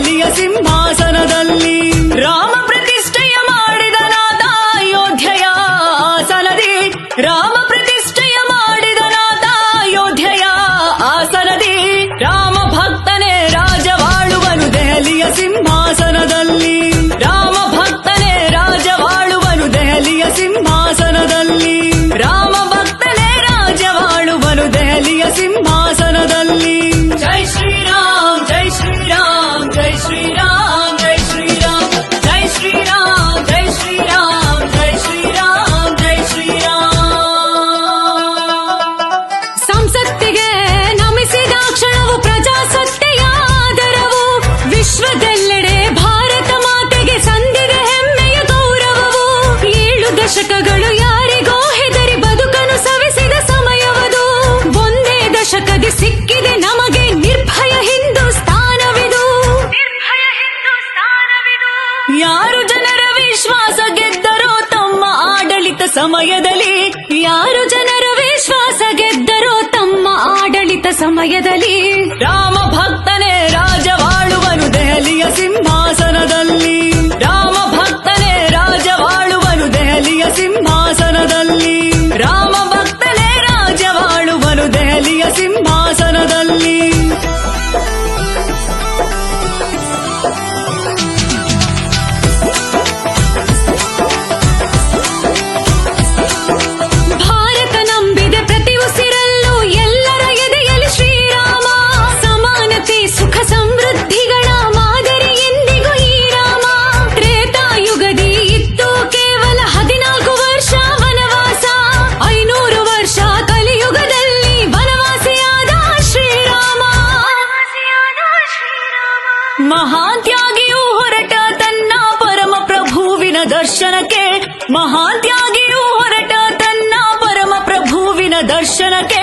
ದೆಹಲಿಯ ಸಿಂಹಾಸನದಲ್ಲಿ ರಾಮ ಪ್ರತಿಷ್ಠೆಯ ಮಾಡಿದನಾದ ಅಯೋಧ್ಯೆಯ ಆಸನದಿ ರಾಮ ಪ್ರತಿಷ್ಠೆಯ ಮಾಡಿದನಾದ ಅಯೋಧ್ಯೆಯ ಆಸನದಿ ರಾಮ ಭಕ್ತನೇ ರಾಜವಾಳುವನು ದೆಹಲಿಯ ಸಿಂಹಾಸನದಲ್ಲಿ ರಾಮ ಭಕ್ತನೇ ರಾಜವಾಳುವನು ದೆಹಲಿಯ ಸಿಂಹಾಸನದಲ್ಲಿ ರಾಮ ಭಕ್ತನೇ ರಾಜವಾಳುವನು ದೆಹಲಿಯ ಸಿಂಹಾಸನದಲ್ಲಿ ಜೈ ಶ್ರೀರಾಮ್ ಜೈ ಶ್ರೀರಾಮ್ ಜೈ ಶ್ರೀರಾಮ್ ಜೈ ಶ್ರೀರಾಮ್ ಜೈ ಶ್ರೀರಾಮ್ ಜೈ ಶ್ರೀರಾಮ್ ಜೈ ಶ್ರೀರಾಮ್ ಜೈ ಶ್ರೀರಾಮ್ ಸಂಸತ್ತಿಗೆ ನಮಿಸಿದ ಕ್ಷಣವು ಪ್ರಜಾಸತ್ತೆಯ ಆದರವು ವಿಶ್ವದೆಲ್ಲೆಡೆ ಭಾರತ ಮಾತೆಗೆ ಸಂದಿದೆ ಹೆಮ್ಮೆಯ ಗೌರವವು 7 ದಶಕಗಳು ಯಾರಿಗೋ ಹೆದರಿ ಬದುಕನ್ನು ಸವೆಸಿದ ಸಮಯವದು ಒಂದೇ ದಶಕದಿ ಸಿಕ್ಕಿದೆ ನಮಗೆ ನಿರ್ಭಯ ಹಿಂದೂಸ್ತಾನವಿದು ಯಾರು ಜನರ ವಿಶ್ವಾಸ ಗೆದ್ದರೋ ತಮ್ಮ ಆಡಳಿತ ಸಮಯದಲ್ಲಿ ಯಾರು ಜನರ ವಿಶ್ವಾಸ ಗೆದ್ದರೋ ತಮ್ಮ ಆಡಳಿತ ಸಮಯದಲ್ಲಿ ರಾಮ ಭಕ್ತನೇ ರಾಜವಾಳುವನು ದೆಹಲಿಯ ಸಿಂಹಾಸನದಲ್ಲಿ ರಾಮ ಭಕ್ತನೇ ರಾಜವಾಳುವನು ದೆಹಲಿಯ ಸಿಂಹಾಸನದಲ್ಲಿ ರಾಮ ಭಕ್ತನೇ ರಾಜವಾಳುವನು ದೆಹಲಿಯ ಸಿಂಹಾಸನದಲ್ಲಿ ಭಾರತ ನಂಬಿದೆ ಪ್ರತಿ ಉಸಿರಲ್ಲೂ ಎಲ್ಲರ ಎದೆಯಲ್ಲಿ ಶ್ರೀರಾಮ ಸಮಾನತೆ ಸುಖ ಸಮೃದ್ಧಿಗಳ ಮಾದರಿ ಎಂದಿಗೂ ಈ ರಾಮ ತ್ರೇತಾಯುಗದಿ ಇತ್ತು ಕೇವಲ 14 ವರ್ಷ ವನವಾಸ 500 ವರ್ಷ ಕಲಿಯುಗದಲ್ಲಿ ವನವಾಸಿಯಾದ ಶ್ರೀರಾಮ ಮಹಾತ್ಯಾಗಿಯೂ ಹೊರಟ ತನ್ನ ಪರಮ ಪ್ರಭುವಿನ ದರ್ಶನಕ್ಕೆ ಮಹಾತ್ಯಾಗಿಯೂ ಹೊರಟ ತನ್ನ ಪರಮ ಪ್ರಭುವಿನ ದರ್ಶನಕ್ಕೆ